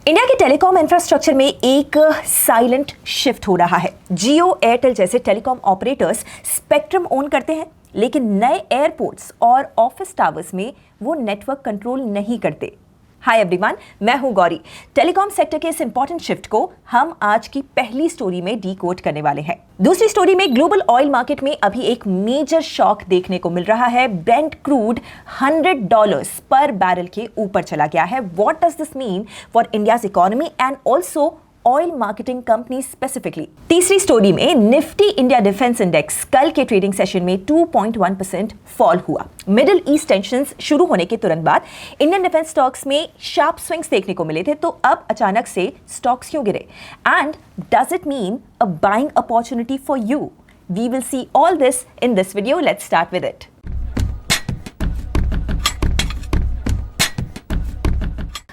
India के telecom infrastructure में एक साइलेंट शिफ्ट हो रहा है। जियो, एयरटेल जैसे टेलीकॉम ऑपरेटर्स स्पेक्ट्रम ओन करते हैं, लेकिन नए एयरपोर्ट्स और ऑफिस टावर्स में वो नेटवर्क कंट्रोल नहीं करते। हाय एवरीवन, मैं हूं गौरी। टेलीकॉम सेक्टर के इस इंपॉर्टेंट शिफ्ट को हम आज की पहली स्टोरी में डीकोड करने वाले हैं। दूसरी स्टोरी में ग्लोबल ऑयल मार्केट में अभी एक मेजर शॉक देखने को मिल रहा है। ब्रेंट क्रूड $100 पर बैरल के ऊपर चला गया है। What does this mean for India's economy and also oil marketing company specifically. तीसरी स्टोरी में निफ्टी इंडिया डिफेंस इंडेक्स कल के ट्रेडिंग सेशन में 2.1% फॉल हुआ। मिडिल ईस्ट टेंशंस शुरू होने के तुरंत बाद इंडियन डिफेंस स्टॉक्स में शार्प स्विंग्स देखने को मिले थे, तो अब अचानक से स्टॉक्स क्यों गिरे? And does it mean a buying opportunity for you? We will see all this in this video. Let's start with it.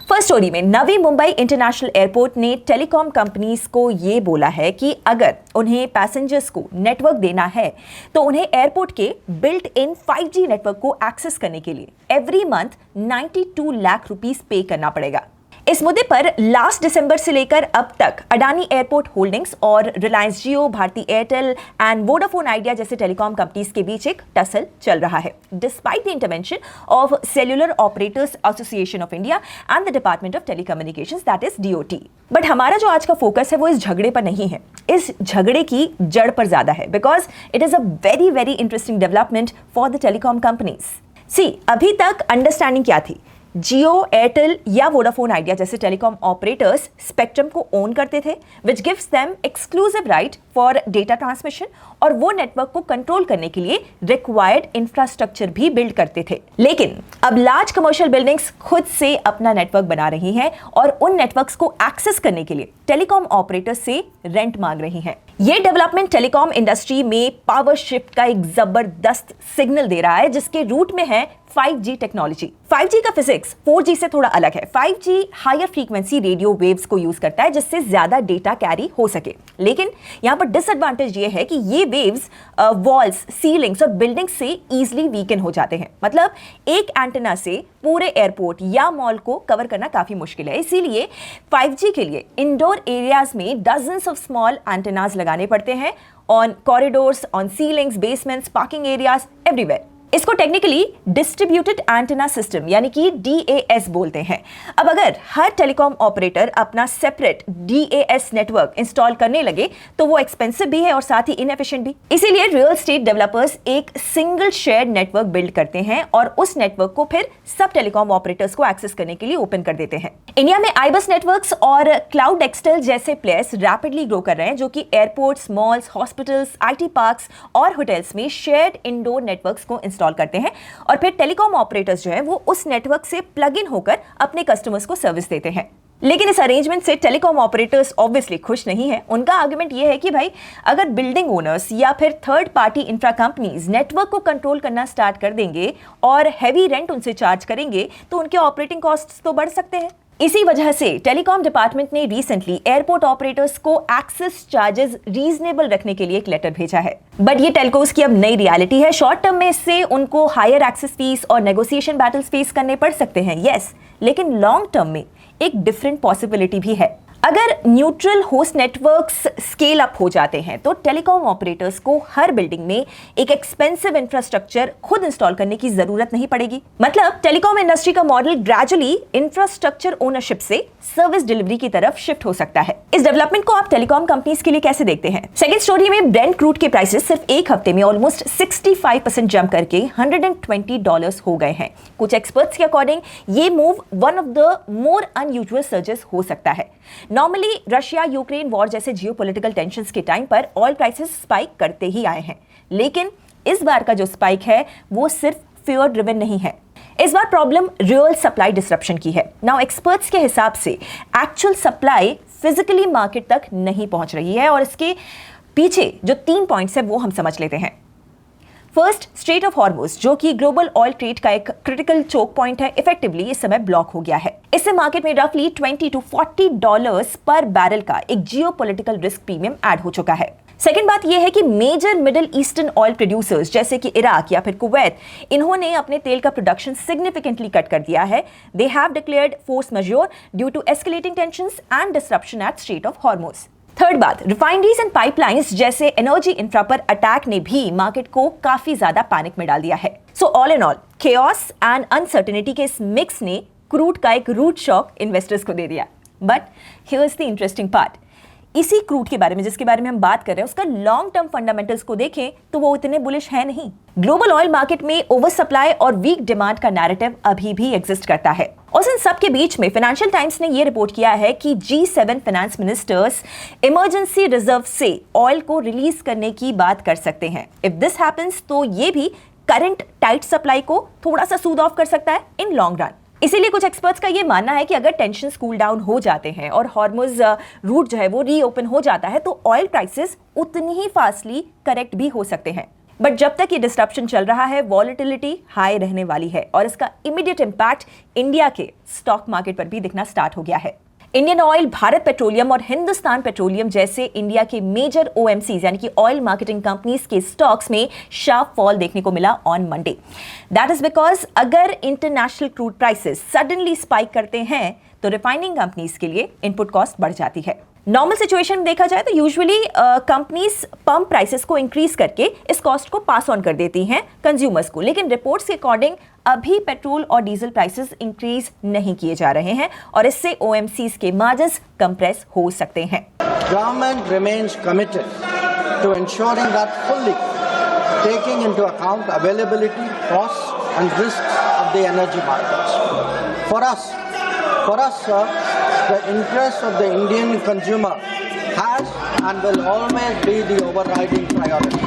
First story में नवी मुंबई इंटरनेशनल एयरपोर्ट ने टेलीकॉम कंपनीज को ये बोला है कि अगर उन्हें पैसेंजर्स को नेटवर्क देना है तो उन्हें एयरपोर्ट के बिल्ट इन 5G नेटवर्क को एक्सेस करने के लिए एवरी मंथ 92 लाख रुपीस पे करना पड़ेगा। इस मुद्दे पर लास्ट दिसंबर से लेकर अब तक अडानी एयरपोर्ट होल्डिंग्स और Reliance Jio, Bharti Airtel and Vodafone Idea जैसे टेलीकॉम कंपनीज के बीच एक टसल चल रहा है, despite the intervention of Cellular Operators Association of India and the Department of Telecommunications, that is DOT। But हमारा जो आज का फोकस है वो इस झगड़े पर नहीं है, इस झगड़े की जड़ पर ज्यादा है, because it is a very very interesting development for the telecom companies. See, अभी तक अंडरस्टैंडिंग क्या थी? जियो, एयरटेल या वोडाफोन आइडिया जैसे टेलीकॉम ऑपरेटर्स स्पेक्ट्रम को ओन करते थे, which gives them exclusive right for data transmission, और वो नेटवर्क को कंट्रोल करने के लिए रिक्वायर्ड इंफ्रास्ट्रक्चर भी बिल्ड करते थे। लेकिन अब लार्ज कमर्शियल बिल्डिंग्स खुद से अपना नेटवर्क बना रही हैं और उन नेटवर्क्स को एक्सेस करने के लिए टेलीकॉम ऑपरेटर्स से रेंट मांग रही हैं। ये डेवलपमेंट टेलीकॉम इंडस्ट्री में पावर शिफ्ट का एक जबरदस्त सिग्नल दे रहा है, जिसके रूट में है 5G टेक्नोलॉजी। 5G का फिजिक्स 4G से थोड़ा अलग है। 5G higher frequency radio waves को यूज करता है जिससे ज्यादा डेटा कैरी हो सके, लेकिन यहां पर डिसएडवांटेज ये है कि ये वेव्स वॉल्स, सीलिंग्स और बिल्डिंग से इजीली वीकन हो जाते हैं। मतलब एक एंटेना से पूरे एयरपोर्ट या मॉल को कवर करना काफी मुश्किल है। इसीलिए 5G के लिए इंडोर एरियाज में डजन्स ऑफ स्मॉल एंटेनाज लगाने पड़ते हैं, on corridors, on ceilings, basements, parking areas, everywhere. इसको टेक्निकली डिस्ट्रीब्यूटेड एंटेना सिस्टम यानी कि DAS बोलते हैं। अब अगर हर टेलीकॉम ऑपरेटर अपना सेपरेट DAS नेटवर्क इंस्टॉल करने लगे तो वो एक्सपेंसिव भी है और साथ ही इनएफिशिएंट भी। इसीलिए रियल एस्टेट डेवलपर्स एक सिंगल शेयर्ड नेटवर्क बिल्ड करते हैं और उस नेटवर्क को फिर सब टेलीकॉम ऑपरेटर्स को एक्सेस करने के लिए ओपन कर देते हैं। इंडिया में आईबस नेटवर्क्स और क्लाउड एक्सटेल जैसे प्लेयर्स रैपिडली ग्रो कर रहे हैं, जो कि airports, malls, hospitals, IT parks और होटल्स में शेयर्ड इंडोर नेटवर्क्स को इंस्टॉल करते हैं और फिर टेलीकॉम ऑपरेटर्स जो है वो उस नेटवर्क से प्लग इन होकर अपने कस्टमर्स को सर्विस देते हैं। लेकिन इस अरेंजमेंट से टेलीकॉम ऑपरेटर्स ऑब्वियसली खुश नहीं है। उनका आर्गुमेंट ये है कि भाई, अगर बिल्डिंग ओनर्स या फिर third party infra companies network को कंट्रोल करना स्टार्ट कर देंगे और हैवी रेंट उनसे चार्ज करेंगे तो उनके ऑपरेटिंग कॉस्ट्स तो बढ़ सकते हैं। इसी वजह से टेलीकॉम डिपार्टमेंट ने रिसेंटली एयरपोर्ट ऑपरेटर्स को एक्सेस चार्जेस रीजनेबल रखने के लिए एक लेटर भेजा है। बट ये टेलकोस की अब नई रियलिटी है। शॉर्ट टर्म में इससे उनको हायर एक्सेस फीस और नेगोशिएशन बैटल्स फेस करने पड़ सकते हैं, यस, लेकिन लॉन्ग टर्म में एक डिफरेंट पॉसिबिलिटी भी है। अगर neutral host networks scale up हो जाते हैं तो टेलीकॉम ऑपरेटर्स को हर बिल्डिंग में एक एक्सपेंसिव इंफ्रास्ट्रक्चर खुद इंस्टॉल करने की जरूरत नहीं पड़ेगी। मतलब टेलीकॉम इंडस्ट्री का मॉडल ग्रेजुअली इंफ्रास्ट्रक्चर ओनरशिप से सर्विस डिलीवरी की तरफ शिफ्ट हो सकता है। इस डेवलपमेंट को आप टेलीकॉम कंपनीज के लिए कैसे देखते हैं? सेकंड स्टोरी में ब्रेंट क्रूड के प्राइसेस सिर्फ एक हफ्ते में ऑलमोस्ट 65% जंप करके $120 हो गए हैं। कुछ एक्सपर्ट्स के अकॉर्डिंग ये move one of the more unusual surges हो सकता है। नॉर्मली रशिया यूक्रेन वॉर जैसे जियोपॉलिटिकल टेंशंस के टाइम पर ऑयल प्राइसेस स्पाइक करते ही आए हैं, लेकिन इस बार का जो स्पाइक है वो सिर्फ फियर ड्रिवन नहीं है। इस बार प्रॉब्लम रियल सप्लाई डिसरप्शन की है। नाउ एक्सपर्ट्स के हिसाब से एक्चुअल सप्लाई फिजिकली मार्केट तक नहीं पहुंच रही है और इसके पीछे जो 3 पॉइंट्स है वो हम समझ लेते हैं। फर्स्ट, स्ट्रेट ऑफ हॉर्मुज जो कि ग्लोबल ऑयल ट्रेड का एक क्रिटिकल चोक पॉइंट है, इफेक्टिवली इस समय ब्लॉक हो गया है। इससे मार्केट में रफली $20 to $40 पर बैरल का एक जियोपॉलिटिकल रिस्क प्रीमियम ऐड हो चुका है। सेकेंड बात यह है कि major middle eastern oil producers जैसे कि इराक या फिर कुवैत, इन्होंने अपने तेल का प्रोडक्शन सिग्निफिकेंटली कट कर दिया है। They have declared force majeure due to escalating tensions and disruption at Strait of Hormuz. Third बात, रिफाइनरीज एंड पाइपलाइंस जैसे एनर्जी इंफ्रा पर अटैक ने भी मार्केट को काफी ज्यादा पैनिक में डाल दिया है। So all in all, chaos and uncertainty के इस मिक्स ने क्रूड का एक रूट शॉक इन्वेस्टर्स को दे दिया। But here is the interesting part, इसी क्रूड के बारे में जिसके बारे में हम बात कर रहे हैं, उसका लॉन्ग टर्म फंडामेंटल्स को देखें तो वो इतने बुलिश है नहीं। ग्लोबल ऑयल मार्केट में ओवर सप्लाई और वीक डिमांड का नैरेटिव अभी भी एग्जिस्ट करता है। और इन सब के बीच में फाइनेंशियल टाइम्स ने यह रिपोर्ट किया है कि G7 finance ministers emergency reserve से ऑयल को रिलीज करने की बात कर सकते हैं। इफ दिस हैपेंस तो ये भी करंट टाइट सप्लाई को थोड़ा सा सूद ऑफ कर सकता है इन लॉन्ग रन। इसीलिए कुछ एक्सपर्ट्स का ये मानना है कि अगर टेंशन कूल डाउन हो जाते हैं और हॉर्मुज रूट जो है वो रीओपन हो जाता है तो ऑयल प्राइसेस उतनी ही फास्टली करेक्ट भी हो सकते हैं। बट जब तक ये डिस्ट्रप्शन चल रहा है, वॉलेटिलिटी हाई रहने वाली है और इसका इमीडिएट इंपैक्ट इंडिया के स्टॉक मार्केट पर भी दिखना स्टार्ट हो गया है। इंडियन ऑयल, भारत पेट्रोलियम और हिंदुस्तान पेट्रोलियम जैसे इंडिया के मेजर OMCs यानी कि ऑयल मार्केटिंग कंपनीज के स्टॉक्स में शार्प फॉल देखने को मिला on Monday. That is because अगर international crude prices suddenly spike करते हैं तो रिफाइनिंग कंपनीज के लिए इनपुट कॉस्ट बढ़ जाती है। नॉर्मल सिचुएशन में देखा जाए तो यूजुअली कंपनीज पंप प्राइसेस को इंक्रीज करके इस कॉस्ट को पास ऑन कर देती हैं कंज्यूमर्स को, लेकिन रिपोर्ट्स के अकॉर्डिंग अभी पेट्रोल और डीजल प्राइसेस इंक्रीज नहीं किए जा रहे हैं और इससे OMCs के मार्जिन्स कंप्रेस हो सकते हैं। Government remains committed to ensuring that fully taking into account availability, costs and risks of the energy markets. For us, sir, the interest of the Indian consumer has and will always be the overriding priority.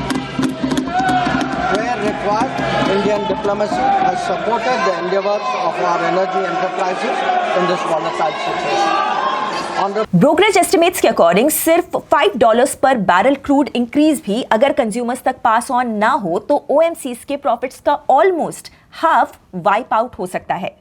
Where required, Indian diplomacy has supported the endeavors of our energy enterprises in this volatile situation. Brokerage estimates के according सिर्फ $5 पर barrel crude increase भी अगर consumers तक pass on ना हो तो OMCs के प्रॉफिट्स का ऑलमोस्ट हाफ वाइप आउट हो सकता है।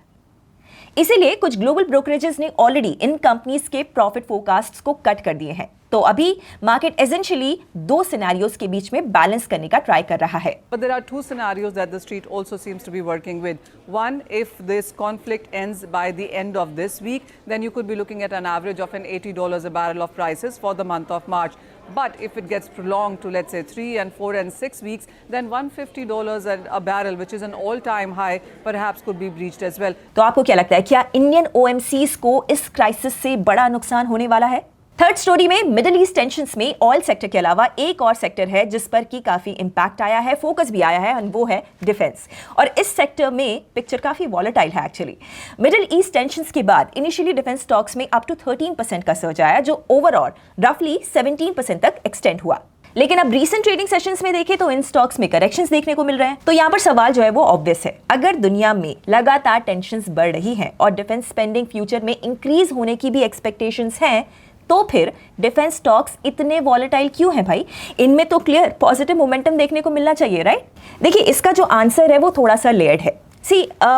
इसीलिए कुछ ग्लोबल ब्रोकरेजेस ने ऑलरेडी इन कंपनीज के प्रॉफिट फोरकास्ट्स को कट कर दिए हैं। तो अभी मार्केट एसेंशियली दो सिनेरियोज के बीच में बैलेंस करने का ट्राई कर रहा है। But there are two scenarios that the street also seems to be working with. One, if this conflict ends by the end of this week, then you could be looking at an average of an $80 a barrel of prices for the month of March. But if it gets prolonged to let's say 3 and 4 and 6 weeks, then $150 a barrel, which is an all-time high, perhaps could be breached as well. तो आपको क्या लगता है, क्या Indian OMCs को इस crisis से बड़ा नुकसान होने वाला है? थर्ड स्टोरी में मिडिल ईस्ट टेंशंस में ऑयल सेक्टर के अलावा एक और सेक्टर है जिस पर की काफी इंपैक्ट आया है, फोकस भी आया है, और वो है डिफेंस। और इस सेक्टर में पिक्चर काफी वॉलेटाइल है एक्चुअली। मिडिल ईस्ट टेंशंस के बाद इनिशियली डिफेंस स्टॉक्स में अप टू 13% का सर्ज आया, जो ओवरऑल रफली 17% तक एक्सटेंड हुआ। लेकिन अब रीसेंट ट्रेडिंग सेशंस में देखें तो इन स्टॉक्स में करेक्शंस देखने को मिल रहे हैं। तो यहाँ पर सवाल जो है वो ऑब्वियस है, अगर दुनिया में लगातार टेंशंस बढ़ रही हैं और डिफेंस स्पेंडिंग फ्यूचर में इंक्रीज होने की भी एक्सपेक्टेशंस हैं, तो फिर डिफेंस स्टॉक्स इतने वॉलेटाइल क्यों हैं भाई? इनमें तो क्लियर पॉजिटिव मोमेंटम देखने को मिलना चाहिए, राइट? देखिए, इसका जो आंसर है वो थोड़ा सा लेयर्ड है।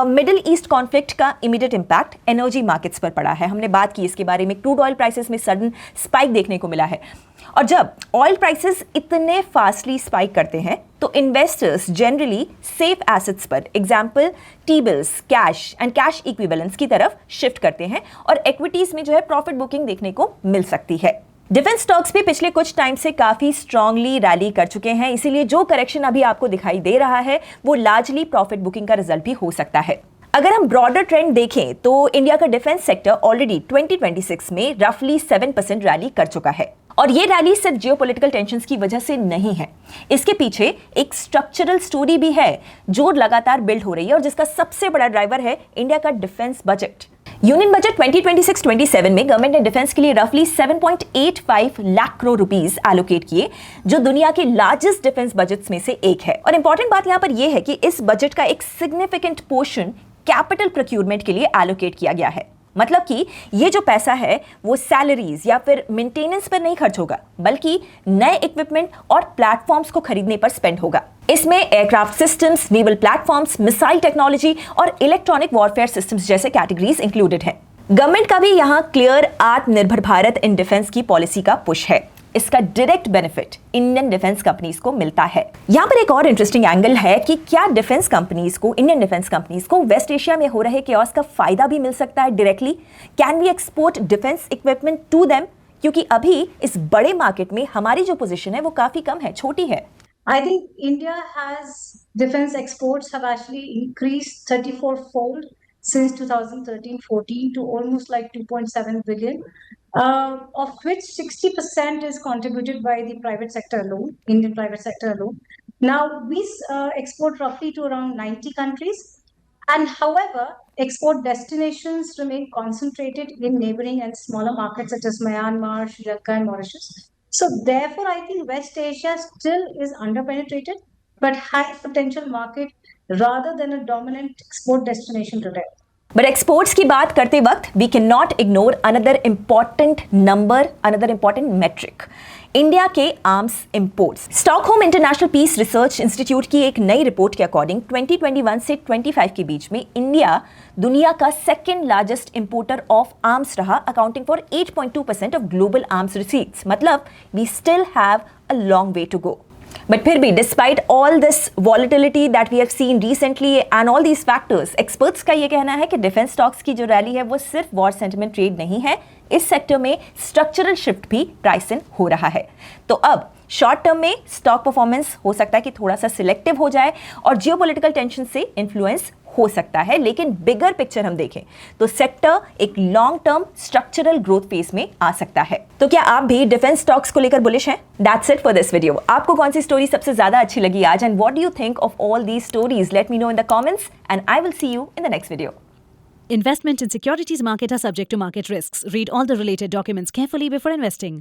मिडिल ईस्ट कॉन्फ्लिक्ट का इमीडिएट इंपैक्ट एनर्जी मार्केट्स पर पड़ा है। हमने बात की इसके बारे में, क्रूड ऑयल प्राइसेस में सडन स्पाइक देखने को मिला है। और जब ऑयल प्राइसेस इतने फास्टली स्पाइक करते हैं तो इन्वेस्टर्स जनरली सेफ एसेट्स पर, example T bills, cash and cash equivalents की तरफ शिफ्ट करते हैं और इक्विटीज में जो है प्रॉफिट बुकिंग देखने को मिल सकती है। डिफेंस स्टॉक्स भी पिछले कुछ टाइम से काफी स्ट्रांगली रैली कर चुके हैं, इसीलिए जो करेक्शन अभी आपको दिखाई दे रहा है वो लार्जली प्रॉफिट बुकिंग का रिजल्ट भी हो सकता है। अगर हम ब्रॉडर ट्रेंड देखें तो इंडिया का डिफेंस सेक्टर ऑलरेडी 2026 में रफली 7% रैली कर चुका है। और ये रैली सिर्फ जियोपॉलिटिकल टेंशंस की वजह से नहीं है, इसके पीछे एक स्ट्रक्चरल स्टोरी भी है जो लगातार बिल्ड हो रही है और जिसका सबसे बड़ा ड्राइवर है इंडिया का डिफेंस बजट। यूनियन बजट 2026-27 में गवर्नमेंट ने डिफेंस के लिए रफली 7.85 लाख करोड़ रुपीस एलोकेट किए, जो दुनिया के लार्जेस्ट डिफेंस बजट्स में से एक है। और इंपॉर्टेंट बात यहां पर यह है कि इस बजट का एक सिग्निफिकेंट पोर्शन कैपिटल प्रोक्यूरमेंट के लिए एलोकेट किया गया है। मतलब कि ये जो पैसा है वो सैलरीज या फिर मेंटेनेंस पर नहीं खर्च होगा, बल्कि नए इक्विपमेंट और प्लेटफॉर्म्स को खरीदने पर स्पेंड होगा। इसमें aircraft systems, naval platforms, missile technology और इलेक्ट्रॉनिक वॉरफेयर सिस्टम्स जैसे कैटेगरीज इंक्लूडेड हैं। गवर्नमेंट का भी यहाँ क्लियर आत्मनिर्भर भारत इन डिफेंस की पॉलिसी का पुश है। इसका direct benefit Indian defence companies को मिलता है। यहाँ पर एक और इंटरेस्टिंग एंगल है कि क्या डिफेंस कंपनीज को, इंडियन डिफेंस कंपनीज को वेस्ट एशिया में हो रहे केओस का फायदा भी मिल सकता है directly? Can we export defence equipment to them? क्योंकि अभी इस बड़े मार्केट में हमारी जो पोजीशन है वो काफी कम है, छोटी है। I think India has defense exports have actually increased 34-fold since 2013-14 to almost like 2.7 billion, of which 60% is contributed by the private sector alone, Indian private sector alone. Now we export roughly to around 90 countries, and however, export destinations remain concentrated in neighboring and smaller markets such as Myanmar, Sri Lanka, and Mauritius. So therefore, I think West Asia still is underpenetrated, but high potential market rather than a dominant export destination today. But exports की बात करते वक्त we can not ignore another important number, another important metric, India के arms imports. Stockholm International Peace Research Institute की एक नई report के according 2021 से 25 के बीच में इंडिया दुनिया का second largest importer of arms रहा, accounting for 8.2% of global arms receipts. मतलब we still have a long way to go. But फिर भी despite all this volatility that we have seen recently and all these factors, experts का ये कहना है कि defence stocks की जो रैली है वो सिर्फ वॉर सेंटिमेंट ट्रेड नहीं है, इस सेक्टर में स्ट्रक्चरल शिफ्ट भी प्राइस इन हो रहा है। तो अब शॉर्ट टर्म में स्टॉक परफॉर्मेंस हो सकता है कि थोड़ा सा सिलेक्टिव हो जाए और जियोपॉलिटिकल टेंशन से इन्फ्लुएंस हो सकता है, लेकिन बिगर पिक्चर हम देखें तो सेक्टर एक long term structural growth phase में आ सकता है। तो क्या आप भी डिफेंस स्टॉक्स को लेकर बुलिश हैं? That's it for this video. आपको कौन सी स्टोरी सबसे ज्यादा अच्छी लगी आज, and what do you think of all these stories? Let me know in the comments and I will see you in the next video. Investment in securities market are subject to market risks. Read all the related documents carefully before investing.